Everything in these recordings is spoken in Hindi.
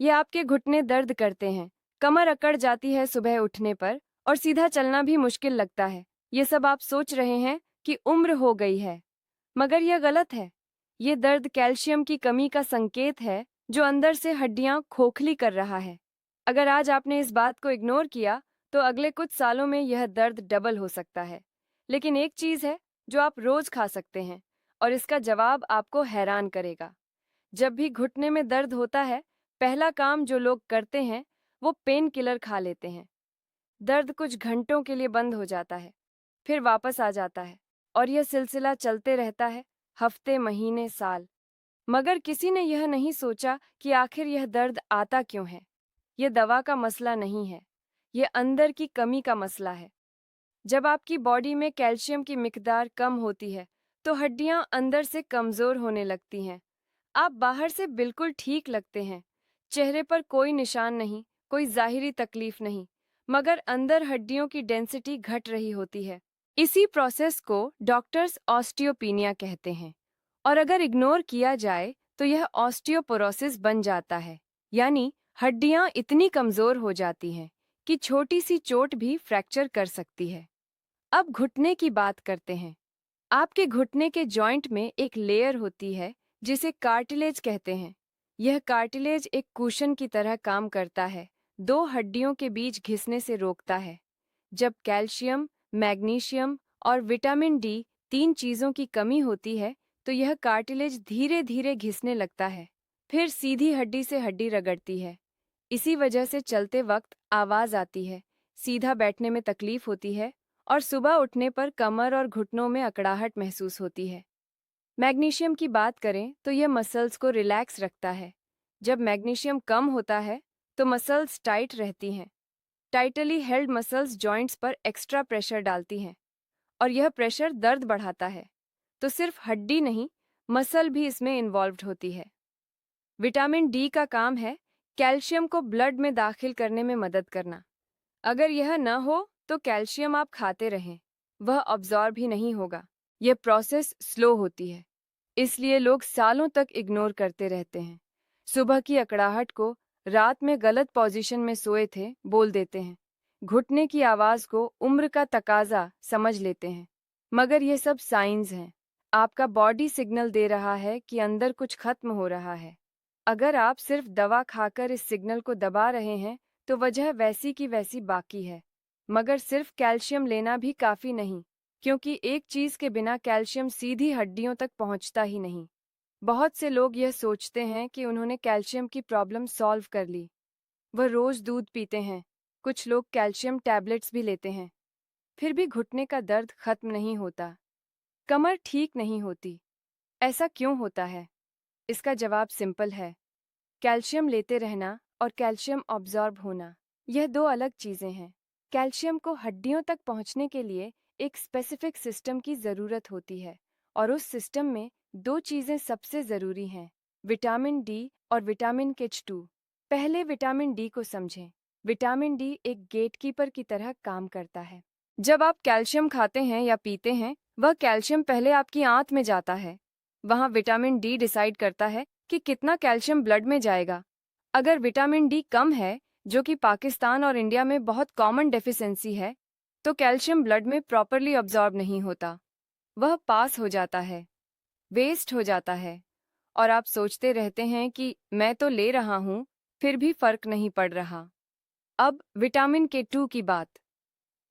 ये आपके घुटने दर्द करते हैं, कमर अकड़ जाती है सुबह उठने पर और सीधा चलना भी मुश्किल लगता है। ये सब आप सोच रहे हैं कि उम्र हो गई है, मगर यह गलत है। ये दर्द कैल्शियम की कमी का संकेत है जो अंदर से हड्डियां खोखली कर रहा है। अगर आज आपने इस बात को इग्नोर किया तो अगले कुछ सालों में यह दर्द डबल हो सकता है। लेकिन एक चीज़ है जो आप रोज खा सकते हैं और इसका जवाब आपको हैरान करेगा। जब भी घुटने में दर्द होता है, पहला काम जो लोग करते हैं वो पेन किलर खा लेते हैं। दर्द कुछ घंटों के लिए बंद हो जाता है, फिर वापस आ जाता है और यह सिलसिला चलते रहता है, हफ्ते, महीने, साल। मगर किसी ने यह नहीं सोचा कि आखिर यह दर्द आता क्यों है। यह दवा का मसला नहीं है, यह अंदर की कमी का मसला है। जब आपकी बॉडी में कैल्शियम की मिकदार कम होती है तो हड्डियां अंदर से कमजोर होने लगती हैं। आप बाहर से बिल्कुल ठीक लगते हैं, चेहरे पर कोई निशान नहीं, कोई जाहिरी तकलीफ नहीं, मगर अंदर हड्डियों की डेंसिटी घट रही होती है। इसी प्रोसेस को डॉक्टर्स ऑस्टियोपीनिया कहते हैं और अगर इग्नोर किया जाए तो यह ऑस्टियोपोरोसिस बन जाता है, यानी हड्डियां इतनी कमजोर हो जाती हैं कि छोटी सी चोट भी फ्रैक्चर कर सकती है। अब घुटने की बात करते हैं। आपके घुटने के जॉइंट में एक लेयर होती है जिसे कार्टिलेज कहते हैं। यह कार्टिलेज एक कुशन की तरह काम करता है, दो हड्डियों के बीच घिसने से रोकता है। जब कैल्शियम, मैग्नीशियम और विटामिन डी, तीन चीजों की कमी होती है तो यह कार्टिलेज धीरे धीरे घिसने लगता है, फिर सीधी हड्डी से हड्डी रगड़ती है। इसी वजह से चलते वक्त आवाज आती है, सीधा बैठने में तकलीफ होती है और सुबह उठने पर कमर और घुटनों में अकड़ाहट महसूस होती है। मैग्नीशियम की बात करें तो यह मसल्स को रिलैक्स रखता है। जब मैग्नीशियम कम होता है तो मसल्स टाइट रहती हैं। टाइटली हेल्ड मसल्स जॉइंट्स पर एक्स्ट्रा प्रेशर डालती हैं और यह प्रेशर दर्द बढ़ाता है। तो सिर्फ हड्डी नहीं, मसल भी इसमें इन्वॉल्व्ड होती है। विटामिन डी का काम है कैल्शियम को ब्लड में दाखिल करने में मदद करना। अगर यह न हो तो कैल्शियम आप खाते रहें, वह अब्जॉर्ब ही नहीं होगा। यह प्रोसेस स्लो होती है, इसलिए लोग सालों तक इग्नोर करते रहते हैं। सुबह की अकड़ाहट को रात में गलत पोजीशन में सोए थे बोल देते हैं। घुटने की आवाज को उम्र का तकाजा समझ लेते हैं। मगर यह सब साइंस हैं। आपका बॉडी सिग्नल दे रहा है कि अंदर कुछ खत्म हो रहा है। अगर आप सिर्फ दवा खाकर इस सिग्नल को दबा रहे हैं तो वजह वैसी की वैसी बाकी है। मगर सिर्फ कैल्शियम लेना भी काफी नहीं, क्योंकि एक चीज के बिना कैल्शियम सीधी हड्डियों तक पहुंचता ही नहीं। बहुत से लोग यह सोचते हैं कि उन्होंने कैल्शियम की प्रॉब्लम सॉल्व कर ली। वह रोज दूध पीते हैं, कुछ लोग कैल्शियम टैबलेट्स भी लेते हैं, फिर भी घुटने का दर्द खत्म नहीं होता, कमर ठीक नहीं होती। ऐसा क्यों होता है? इसका जवाब सिंपल है। कैल्शियम लेते रहना और कैल्शियम ऑब्जॉर्ब होना, यह दो अलग चीजें हैं। कैल्शियम को हड्डियों तक पहुंचने के लिए एक स्पेसिफिक सिस्टम की जरूरत होती है और उस सिस्टम में दो चीजें सबसे जरूरी हैं, विटामिन डी और विटामिन K2। पहले विटामिन डी को समझें। विटामिन डी एक गेटकीपर की तरह काम करता है। जब आप कैल्शियम खाते हैं या पीते हैं, वह कैल्शियम पहले आपकी आंत में जाता है। वहां विटामिन डी डिसाइड करता है कि कितना कैल्शियम ब्लड में जाएगा। अगर विटामिन डी कम है, जो कि पाकिस्तान और इंडिया में बहुत कॉमन डेफिशिएंसी है, तो कैल्शियम ब्लड में प्रॉपरली अब्जॉर्ब नहीं होता। वह पास हो जाता है, वेस्ट हो जाता है और आप सोचते रहते हैं कि मैं तो ले रहा हूं, फिर भी फर्क नहीं पड़ रहा। अब विटामिन K2 की बात।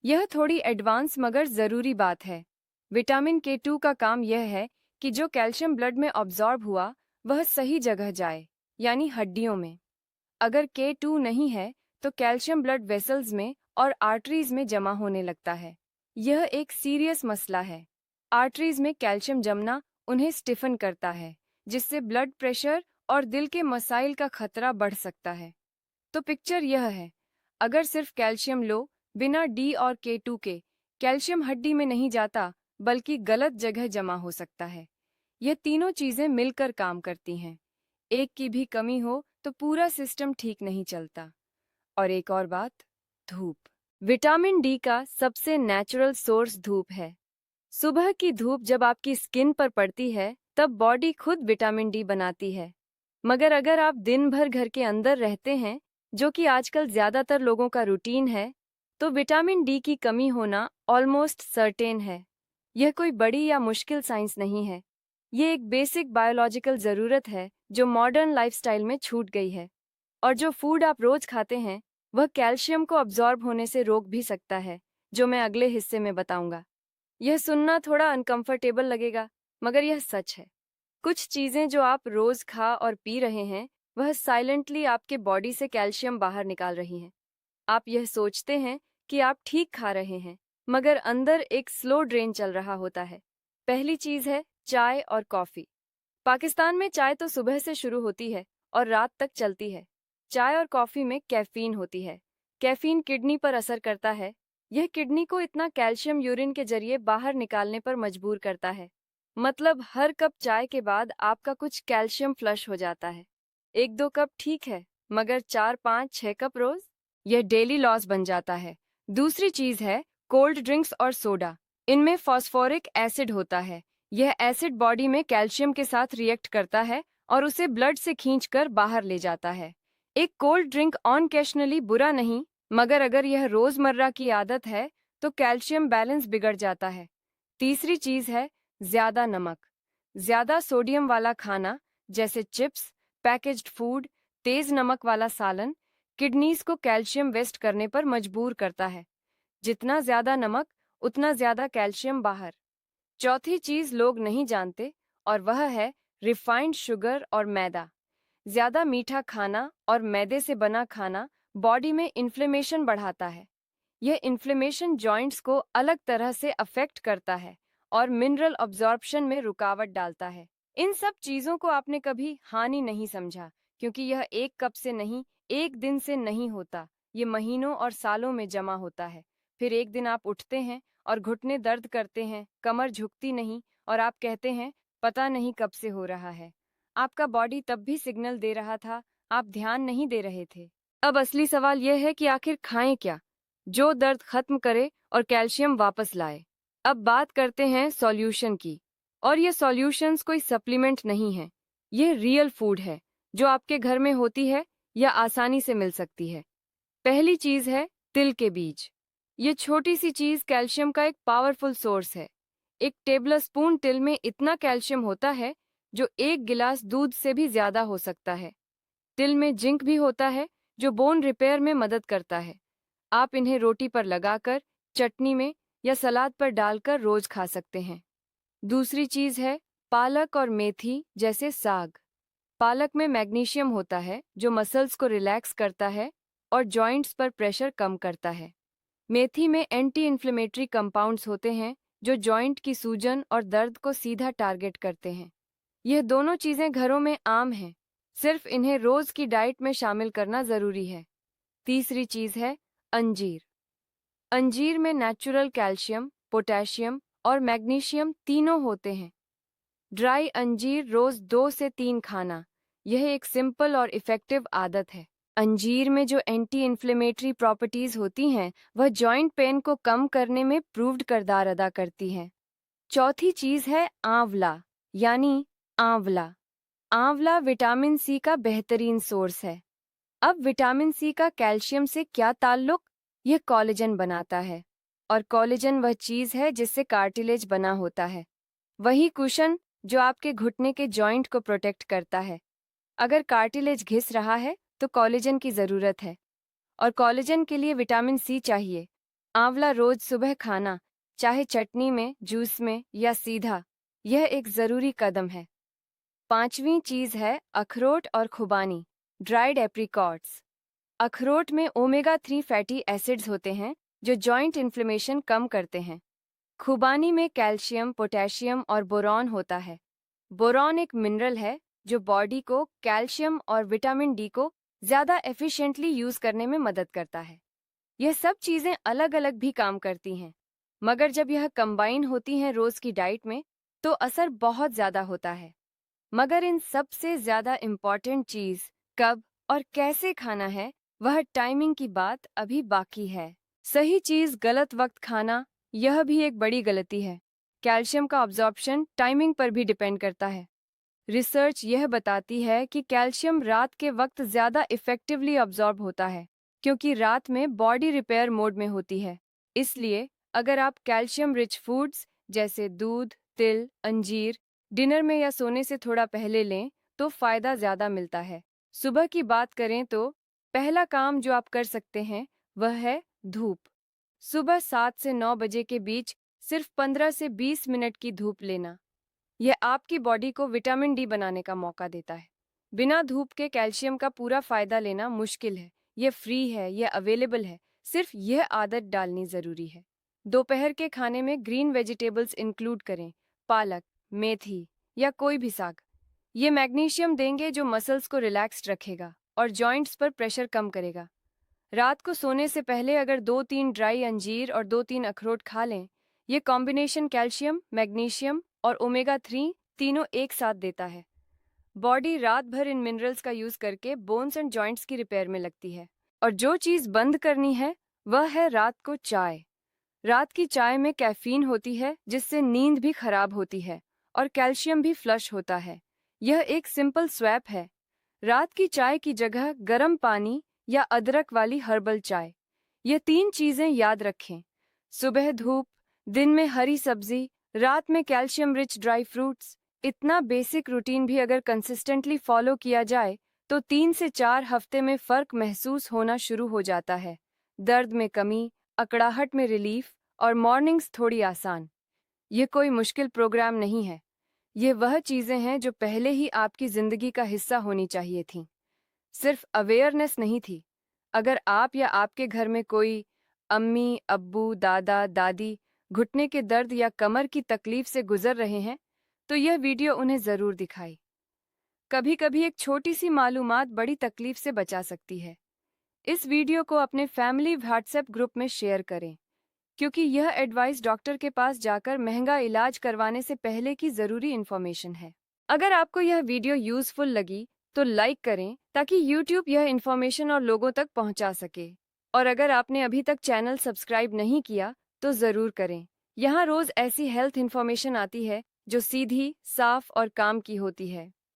यह थोड़ी एडवांस मगर ज़रूरी बात है। विटामिन K2 का काम यह है कि जो कैल्शियम ब्लड में अब्जॉर्ब हुआ वह सही जगह जाए, यानी हड्डियों में। अगर K2 नहीं है तो कैल्शियम ब्लड वेसल्स में और आर्टरीज में जमा होने लगता है। यह एक सीरियस मसला है। आर्टरीज में कैल्शियम जमना उन्हें स्टिफन करता है, जिससे ब्लड प्रेशर और दिल के मसाइल का खतरा बढ़ सकता है। तो पिक्चर यह है, अगर सिर्फ कैल्शियम लो बिना डी और K2 के, कैल्शियम हड्डी में नहीं जाता बल्कि गलत जगह जमा हो सकता है। यह तीनों चीजें मिलकर काम करती हैं। एक की भी कमी हो तो पूरा सिस्टम ठीक नहीं चलता। और एक और बात, धूप। विटामिन डी का सबसे नेचुरल सोर्स धूप है। सुबह की धूप जब आपकी स्किन पर पड़ती है तब बॉडी खुद विटामिन डी बनाती है। मगर अगर आप दिन भर घर के अंदर रहते हैं, जो कि आजकल ज़्यादातर लोगों का रूटीन है, तो विटामिन डी की कमी होना ऑलमोस्ट सर्टेन है। यह कोई बड़ी या मुश्किल साइंस नहीं है। ये एक बेसिक बायोलॉजिकल ज़रूरत है जो मॉडर्न लाइफस्टाइल में छूट गई है। और जो फूड आप रोज खाते हैं, वह कैल्शियम को अब्जॉर्ब होने से रोक भी सकता है, जो मैं अगले हिस्से में बताऊंगा। यह सुनना थोड़ा अनकंफर्टेबल लगेगा, मगर यह सच है। कुछ चीजें जो आप रोज खा और पी रहे हैं, वह साइलेंटली आपके बॉडी से कैल्शियम बाहर निकाल रही हैं। आप यह सोचते हैं कि आप ठीक खा रहे हैं, मगर अंदर एक स्लो ड्रेन चल रहा होता है। पहली चीज है चाय और कॉफी। पाकिस्तान में चाय तो सुबह से शुरू होती है और रात तक चलती है। चाय और कॉफी में कैफीन होती है। कैफीन किडनी पर असर करता है। यह किडनी को इतना कैल्शियम यूरिन के जरिए बाहर निकालने पर मजबूर करता है। मतलब हर कप चाय के बाद आपका कुछ कैल्शियम फ्लश हो जाता है। एक दो कप ठीक है, मगर 4 5 6 कप रोज, यह डेली लॉस बन जाता है। दूसरी चीज है कोल्ड ड्रिंक्स और सोडा। इनमें फॉस्फोरिक एसिड होता है। यह एसिड बॉडी में कैल्शियम के साथ रिएक्ट करता है और उसे ब्लड से खींचकर बाहर ले जाता है। एक कोल्ड ड्रिंक ऑकेशनली बुरा नहीं, मगर अगर यह रोजमर्रा की आदत है तो कैल्शियम बैलेंस बिगड़ जाता है। तीसरी चीज है ज्यादा नमक। ज्यादा सोडियम वाला खाना, जैसे चिप्स, पैकेज्ड फूड, तेज नमक वाला सालन, किडनीज को कैल्शियम वेस्ट करने पर मजबूर करता है। जितना ज्यादा नमक, उतना ज्यादा कैल्शियम बाहर। चौथी चीज लोग नहीं जानते, और वह है रिफाइंड शुगर और मैदा। ज्यादा मीठा खाना और मैदे से बना खाना बॉडी में इन्फ्लेमेशन बढ़ाता है। यह इन्फ्लेमेशन जॉइंट्स को अलग तरह से अफेक्ट करता है और मिनरल अब्जॉर्प्शन में रुकावट डालता है। इन सब चीजों को आपने कभी हानि नहीं समझा, क्योंकि यह एक कप से नहीं, एक दिन से नहीं होता। ये महीनों और सालों में जमा होता है। फिर एक दिन आप उठते हैं और घुटने दर्द करते हैं, कमर झुकती नहीं, और आप कहते हैं पता नहीं कब से हो रहा है। आपका बॉडी तब भी सिग्नल दे रहा था, आप ध्यान नहीं दे रहे थे। अब असली सवाल यह है कि आखिर खाएं क्या, जो दर्द खत्म करे और कैल्शियम वापस लाए। अब बात करते हैं सॉल्यूशन की। और ये सॉल्यूशंस कोई सप्लीमेंट नहीं है। ये रियल फूड है, जो आपके घर में होती है या आसानी से मिल सकती है। पहली चीज है तिल के बीज। ये छोटी सी चीज कैल्शियम का एक पावरफुल सोर्स है। एक टेबलस्पून तिल में इतना कैल्शियम होता है जो एक गिलास दूध से भी ज्यादा हो सकता है। तिल में जिंक भी होता है, जो बोन रिपेयर में मदद करता है। आप इन्हें रोटी पर लगाकर, चटनी में या सलाद पर डालकर रोज खा सकते हैं। दूसरी चीज है पालक और मेथी जैसे साग। पालक में मैग्नीशियम होता है, जो मसल्स को रिलैक्स करता है और जॉइंट्स पर प्रेशर कम करता है। मेथी में एंटी इन्फ्लेमेटरी कंपाउंड्स होते हैं, जो जॉइंट की सूजन और दर्द को सीधा टारगेट करते हैं। यह दोनों चीजें घरों में आम हैं, सिर्फ इन्हें रोज की डाइट में शामिल करना जरूरी है। तीसरी चीज है अंजीर। अंजीर में नेचुरल कैल्शियम, पोटेशियम और मैग्नीशियम तीनों होते हैं। ड्राई अंजीर रोज 2 से 3 खाना, यह एक सिंपल और इफेक्टिव आदत है। अंजीर में जो एंटी इन्फ्लेमेटरी प्रॉपर्टीज होती हैं, वह जॉइंट पेन को कम करने में प्रूव्ड किरदार अदा करती हैं। चौथी चीज है आंवला, यानी आंवला। आंवला विटामिन सी का बेहतरीन सोर्स है। अब विटामिन सी का कैल्शियम से क्या ताल्लुक? यह कोलेजन बनाता है, और कोलेजन वह चीज है जिससे कार्टिलेज बना होता है। वही कुशन जो आपके घुटने के जॉइंट को प्रोटेक्ट करता है। अगर कार्टिलेज घिस रहा है तो कोलेजन की जरूरत है, और कोलेजन के लिए विटामिन सी चाहिए। आंवला रोज सुबह खाना, चाहे चटनी में, जूस में या सीधा, यह एक जरूरी कदम है। पांचवी चीज है अखरोट और खुबानी, ड्राइड एप्रिकॉट्स। अखरोट में ओमेगा 3 फैटी एसिड्स होते हैं, जो जॉइंट इन्फ्लेमेशन कम करते हैं। खुबानी में कैल्शियम, पोटेशियम और बोरॉन होता है। बोरॉन एक मिनरल है जो बॉडी को कैल्शियम और विटामिन डी को ज्यादा एफिशिएंटली यूज करने में मदद करता है। यह सब चीजें अलग अलग भी काम करती हैं, मगर जब यह कंबाइन होती हैं रोज की डाइट में, तो असर बहुत ज्यादा होता है। मगर इन सबसे ज्यादा इम्पॉर्टेंट चीज कब और कैसे खाना है, वह टाइमिंग की बात अभी बाकी है। सही चीज गलत वक्त खाना, यह भी एक बड़ी गलती है। कैल्शियम का अब्जॉर्प्शन टाइमिंग पर भी डिपेंड करता है। रिसर्च यह बताती है कि कैल्शियम रात के वक्त ज़्यादा इफ़ेक्टिवली अब्जॉर्ब होता है, क्योंकि रात में बॉडी रिपेयर मोड में होती है। इसलिए अगर आप कैल्शियम रिच फूड्स जैसे दूध, तिल, अंजीर डिनर में या सोने से थोड़ा पहले लें, तो फ़ायदा ज़्यादा मिलता है। सुबह की बात करें तो पहला काम जो आप कर सकते हैं वह है धूप। सुबह 7 से 9 बजे के बीच सिर्फ 15 से 20 मिनट की धूप लेना। यह आपकी बॉडी को विटामिन डी बनाने का मौका देता है। बिना धूप के कैल्शियम का पूरा फायदा लेना मुश्किल है। यह फ्री है, यह अवेलेबल है, सिर्फ यह आदत डालनी जरूरी है। दोपहर के खाने में ग्रीन वेजिटेबल्स इंक्लूड करें, पालक, मेथी या कोई भी साग। ये मैग्नीशियम देंगे जो मसल्स को रिलैक्स्ड रखेगा और जॉइंट्स पर प्रेशर कम करेगा। रात को सोने से पहले अगर 2-3 ड्राई अंजीर और 2-3 अखरोट खा लें, ये कॉम्बिनेशन कैल्शियम, मैग्नीशियम और ओमेगा 3 तीनों एक साथ देता है। बॉडी रात भर इन मिनरल्स का यूज करके बोन्स एंड जॉइंट्स की रिपेयर में लगती है। और जो चीज बंद करनी है वह है रात को चाय। रात की चाय में कैफीन होती है जिससे नींद भी खराब होती है और कैल्शियम भी फ्लश होता है। यह एक सिंपल स्वैप है। रात की चाय की जगह गर्म पानी या अदरक वाली हर्बल चाय। ये 3 चीजें याद रखें। सुबह धूप, दिन में हरी सब्जी, रात में कैल्शियम रिच ड्राई फ्रूट्स। इतना बेसिक रूटीन भी अगर कंसिस्टेंटली फॉलो किया जाए तो 3 से 4 हफ्ते में फर्क महसूस होना शुरू हो जाता है। दर्द में कमी, अकड़ाहट में रिलीफ और मॉर्निंग्स थोड़ी आसान। ये कोई मुश्किल प्रोग्राम नहीं है। ये वह चीजें हैं जो पहले ही आपकी जिंदगी का हिस्सा होनी चाहिए थीं। सिर्फ अवेयरनेस नहीं थी। अगर आप या आपके घर में कोई अम्मी, अब्बू, दादा, दादी घुटने के दर्द या कमर की तकलीफ से गुजर रहे हैं, तो यह वीडियो उन्हें जरूर दिखाई। कभी कभी एक छोटी सी मालूमात बड़ी तकलीफ से बचा सकती है। इस वीडियो को अपने फैमिली व्हाट्सएप ग्रुप में शेयर करें, क्योंकि यह एडवाइस डॉक्टर के पास जाकर महंगा इलाज करवाने से पहले की जरूरी इंफॉर्मेशन है। अगर आपको यह वीडियो यूजफुल लगी तो लाइक करें ताकि यूट्यूब यह इंफॉर्मेशन और लोगों तक पहुंचा सके। और अगर आपने अभी तक चैनल सब्सक्राइब नहीं किया तो जरूर करें। यहाँ रोज ऐसी हेल्थ इंफॉर्मेशन आती है जो सीधी, साफ और काम की होती है।